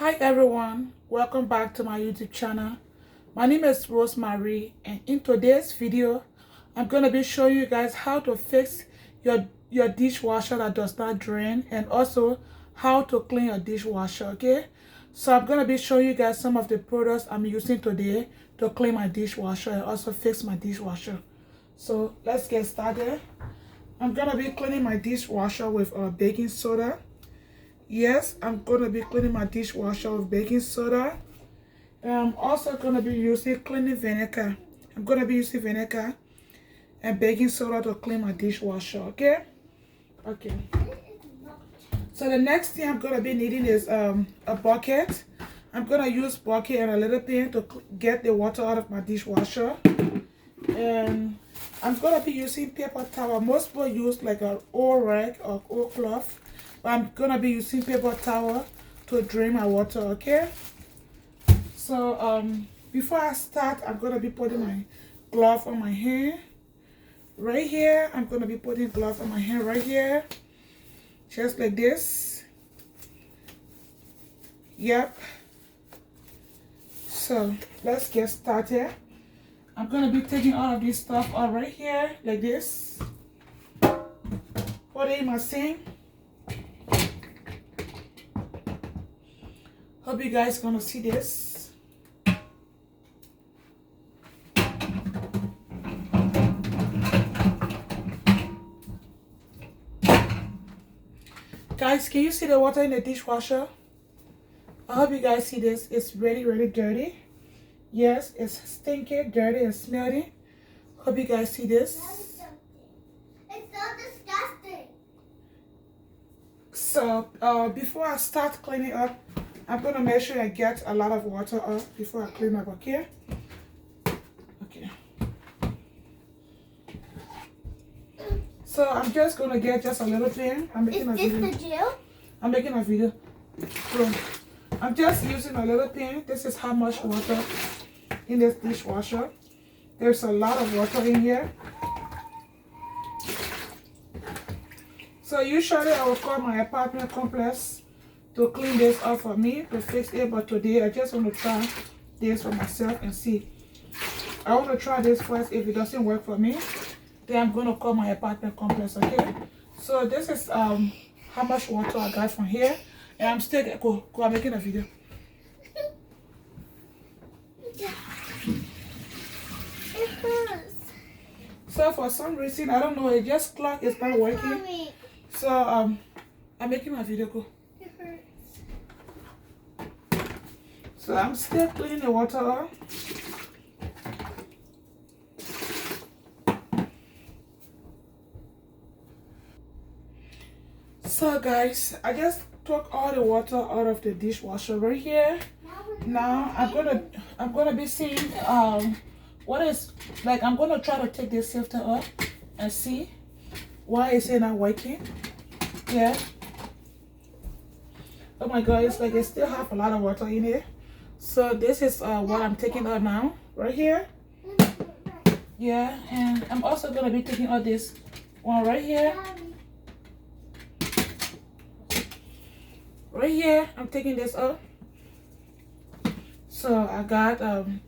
Hi everyone, welcome back to my YouTube channel. My name is Rosemary, and in today's video I'm going to be showing you guys how to fix your dishwasher that does not drain, and also how to clean your dishwasher. Okay, so I'm going to be showing you guys some of the products I'm using today to clean my dishwasher and also fix my dishwasher. So let's get started. I'm going to be cleaning my dishwasher with baking soda. Yes, I'm going to be cleaning my dishwasher with baking soda. And I'm also going to be using cleaning vinegar. I'm going to be using vinegar and baking soda to clean my dishwasher, okay? Okay. So the next thing I'm going to be needing is a bucket. I'm going to use bucket and a little pan to get the water out of my dishwasher. And I'm going to be using paper towel. Most people use like an old rag or old cloth. I'm gonna be using paper towel to drain my water, okay? So before I start, I'm gonna be putting my glove on my hand right here. I'm gonna be putting glove on my hand right here, just like this. Yep. So let's get started. I'm gonna be taking all of this stuff out right here like this. Put it in my sink. Hope you guys gonna see this. Guys, can you see the water in the dishwasher? I hope you guys see this. It's really, really dirty. Yes, it's stinky, dirty, and smelly. Hope you guys see this. It's so disgusting. So before I start cleaning up, I'm gonna make sure I get a lot of water off before I clean up, okay? Okay. So I'm just gonna get just a little thing. I'm making a video. Is this the jail? I'm making a video. So I'm just using a little thing. This is how much water in this dishwasher. There's a lot of water in here. So usually I will call my apartment complex to clean this up for me, to fix it, but today I just want to try this for myself and see. I want to try this first. If it doesn't work for me, then I'm going to call my apartment complex, okay? So this is how much water I got from here, and I'm still I'm making a video. It hurts. So for some reason, I don't know, it just clock is not working. Mommy, So I'm making my video go. it hurts. So I'm still cleaning the water off. So guys, I just took all the water out of the dishwasher right here. Now I'm gonna be seeing what is, like, I'm gonna try to take this filter up and see why is it not working. Yeah. Oh my god, it's like it still have a lot of water in it. So this is what I'm taking out now, right here. Yeah, and I'm also gonna be taking out this one right here. Right here, I'm taking this out. So I got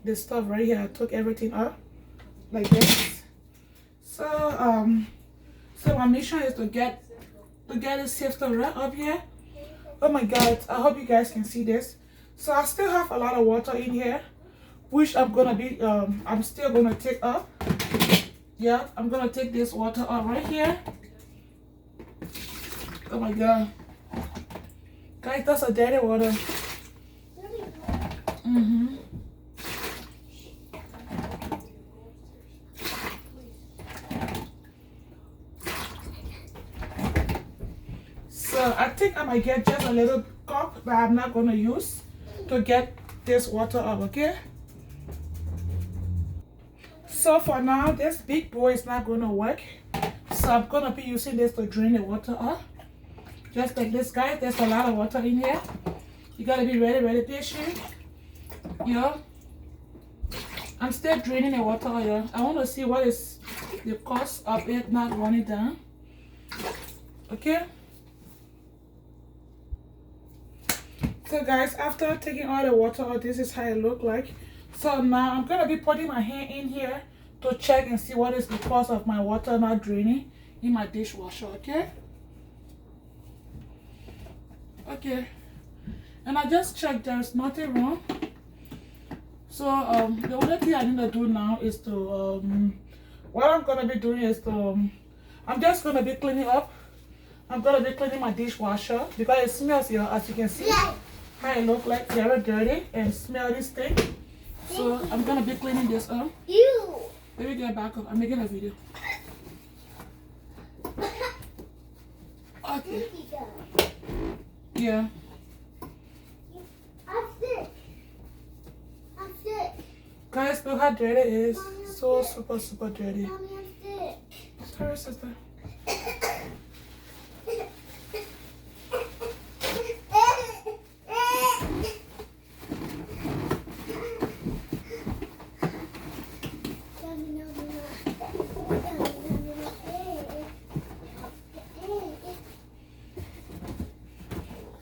this stuff right here. I took everything out like this. So so my mission is to get this sifter right up here. Oh my god, I hope you guys can see this. So I still have a lot of water in here, which I'm gonna be I'm still gonna take up. Yeah, I'm gonna take this water out right here. Oh my god, guys, that's a dirty water. So I think I might get just a little cup that I'm not gonna use to get this water up, okay? So for now, this big bowl is not gonna work. So I'm gonna be using this to drain the water up. Just like this, guys. There's a lot of water in here. You gotta be really, really patient. Yeah. I'm still draining the water out here. I want to see what is the cause of it not running down. Okay. So guys, after taking all the water out, this is how it look like. So now I'm gonna be putting my hand in here to check and see what is the cause of my water not draining in my dishwasher. Okay. Okay. And I just checked, there's nothing wrong. So the only thing I need to do now is to what I'm gonna be doing is to I'm just gonna be cleaning up. I'm gonna be cleaning my dishwasher because it smells here, as you can see how it look like, very dirty and smell this thing. So I'm gonna be cleaning this up. You. Let me get back up. I'm making a video. Okay. Yeah. I'm sick. I'm sick. Guys, look how dirty it is. So super dirty. Mommy, I'm sick. Sorry, sister.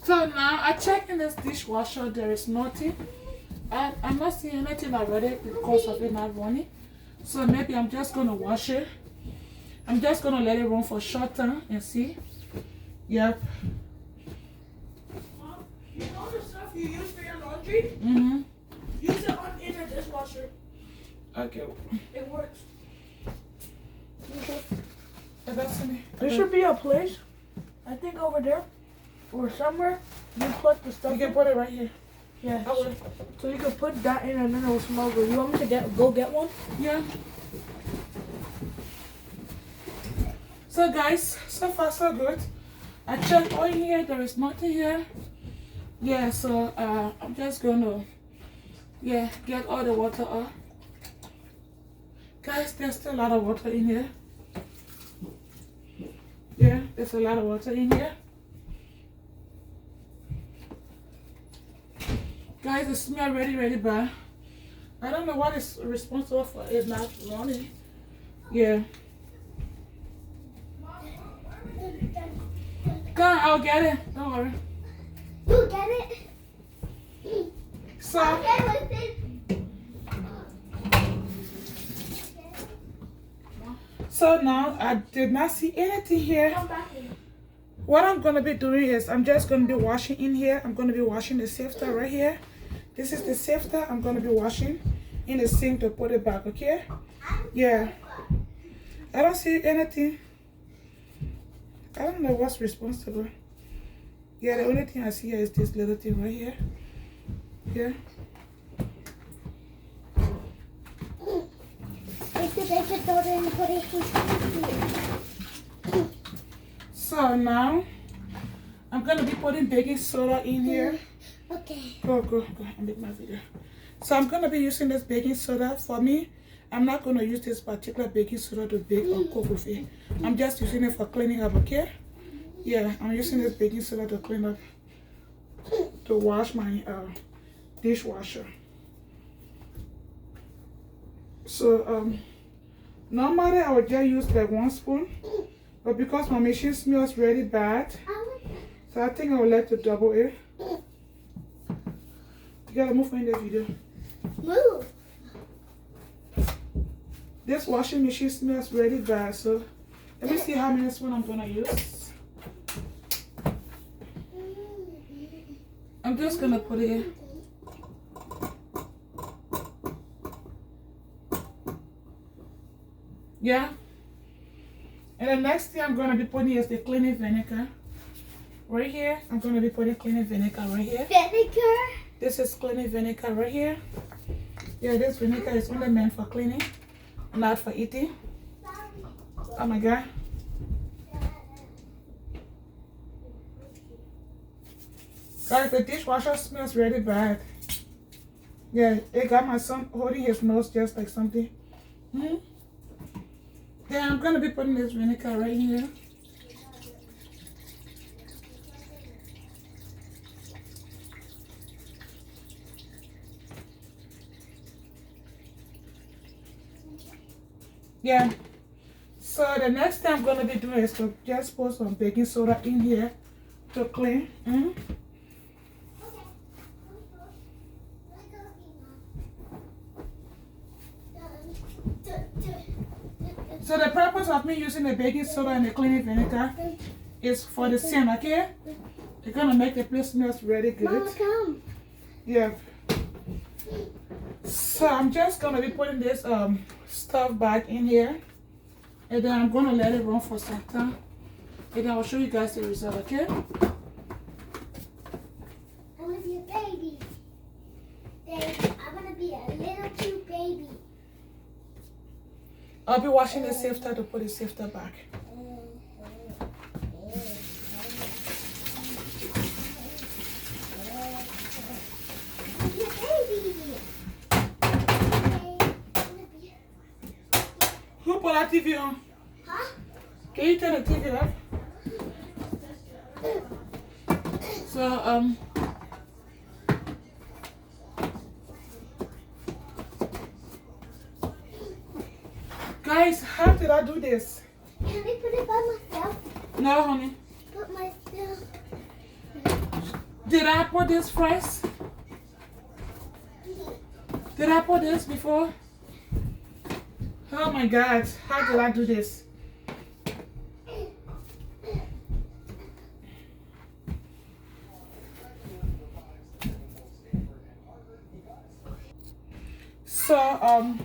So now I check in this dishwasher, there is nothing. I'm not seeing anything already because of it not running. So maybe I'm just gonna wash it. I'm just gonna let it run for a short time and see. Yep. You know the stuff you use for your laundry? Mm-hmm. Use it in a dishwasher. Okay. It works. There There should be a place, I think over there, or somewhere, you put the stuff You can in. put it right here. Yeah. I will. So you can put that in and then it will smell good. You want me to go get one? Yeah. So guys, so far so good. I checked all here, there is nothing here. Yeah, so I'm just gonna get all the water out. Guys, there's still a lot of water in here. Yeah, there's a lot of water in here. Guys, it smells really bad. I don't know what is responsible for it not running. Yeah. Come on, I'll get it. Don't worry. You get it? So, Okay, listen. so now I did not see anything here. Come back here. What I'm gonna be doing is I'm just gonna be washing in here. I'm gonna be washing the sifter right here. This is the sifter. I'm gonna be washing in the sink to put it back. Okay? Yeah. I don't see anything. I don't know what's responsible. Yeah, the only thing I see here is this little thing right here. Yeah. Take the baking soda and put it here. So now I'm gonna be putting baking soda in here. Okay. Go and make my video. So I'm gonna be using this baking soda. For me, I'm not gonna use this particular baking soda to bake or cook with it. I'm just using it for cleaning up, okay? Yeah, I'm using this baking soda to clean up, to wash my dishwasher. So normally I would just use like 1 spoon, but because my machine smells really bad, so I think I would like to double it. You gotta move in the video. Move. This washing machine smells really bad, so let me see how many spoons I'm gonna use. I'm just gonna put it in. Yeah. And the next thing I'm gonna be putting is the cleaning vinegar. Right here, I'm gonna be putting cleaning vinegar right here. Vinegar. This is cleaning vinegar right here. Yeah, this vinegar is only meant for cleaning, not for eating. Oh my God. Guys, the dishwasher smells really bad. Yeah, it got my son holding his nose just like something. Yeah, I'm gonna be putting this vinegar right here. Yeah. So the next thing I'm gonna be doing is to just put some baking soda in here to clean. So the purpose of me using the baking soda and the cleaning vinegar is for the same, okay? It's gonna make the place smell really good. Mama, come. Yeah. So I'm just gonna be putting this stuff back in here, and then I'm gonna let it run for some time, and then I'll show you guys the result, okay? I wanna be a baby. Baby, I wanna be a little cute baby. I'll be washing the sifter to put the sifter back. Who put that TV on? Huh? Can you turn the TV off? So guys, how did I do this? Can I put it by myself? No, honey. Put myself. Did I put this first? Did I put this before? Oh my God, how did I do this? So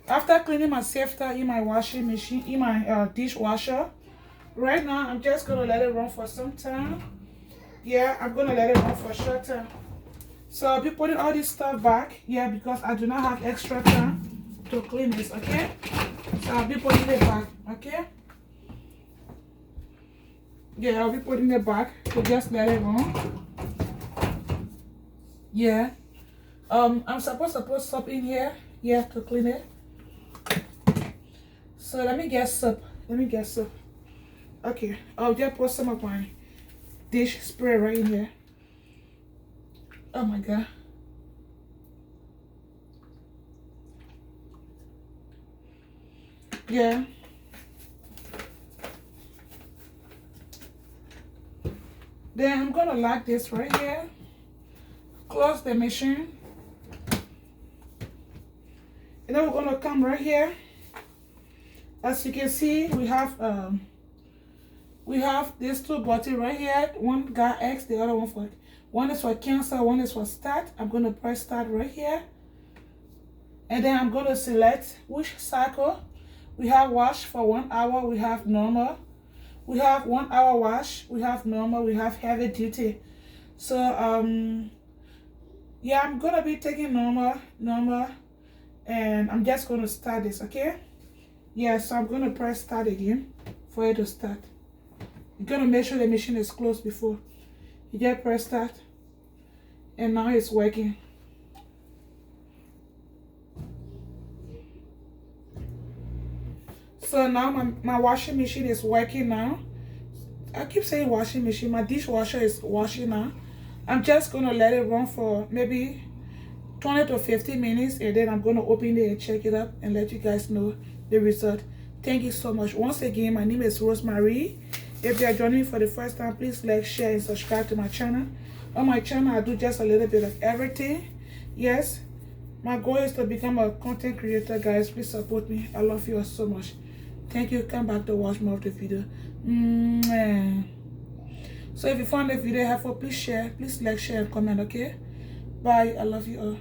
after cleaning my sifter in my washing machine, in my dishwasher, right now I'm just gonna let it run for some time. Yeah, I'm gonna let it run for a short time. So I'll be putting all this stuff back, yeah, because I do not have extra time to clean this, okay? So I'll be putting it back, okay? Yeah, I'll be putting it back to just let it run. Yeah. I'm supposed to put soap in here, yeah, to clean it. So let me get soap. Okay, I'll just put some of my dish spray right in here. Oh my God. Yeah. Then I'm gonna lock this right here. Close the machine. And then we're gonna come right here. As you can see, we have these two bottles right here. One got X, the other one is for cancel, one is for start. I'm gonna press start right here. And then I'm gonna select which cycle. We have wash for 1 hour, we have normal. We have 1 hour wash, we have normal, we have heavy duty. So yeah, I'm gonna be taking normal, and I'm just gonna start this, okay? Yeah, so I'm gonna press start again for it to start. You're gonna make sure the machine is closed before you just press start, and now it's working. So now my washing machine is working now. I keep saying washing machine, my dishwasher is washing now. I'm just gonna let it run for maybe 20 to 50 minutes, and then I'm gonna open it and check it up and let you guys know the result. Thank you so much. Once again, my name is Rosemary. If you are joining me for the first time, please like, share, and subscribe to my channel. On my channel, I do just a little bit of everything. Yes, my goal is to become a content creator, guys. Please support me. I love you all so much. Thank you. Come back to watch more of the video. So if you found the video helpful, please share, please like, share, and comment, okay? Bye. I love you all.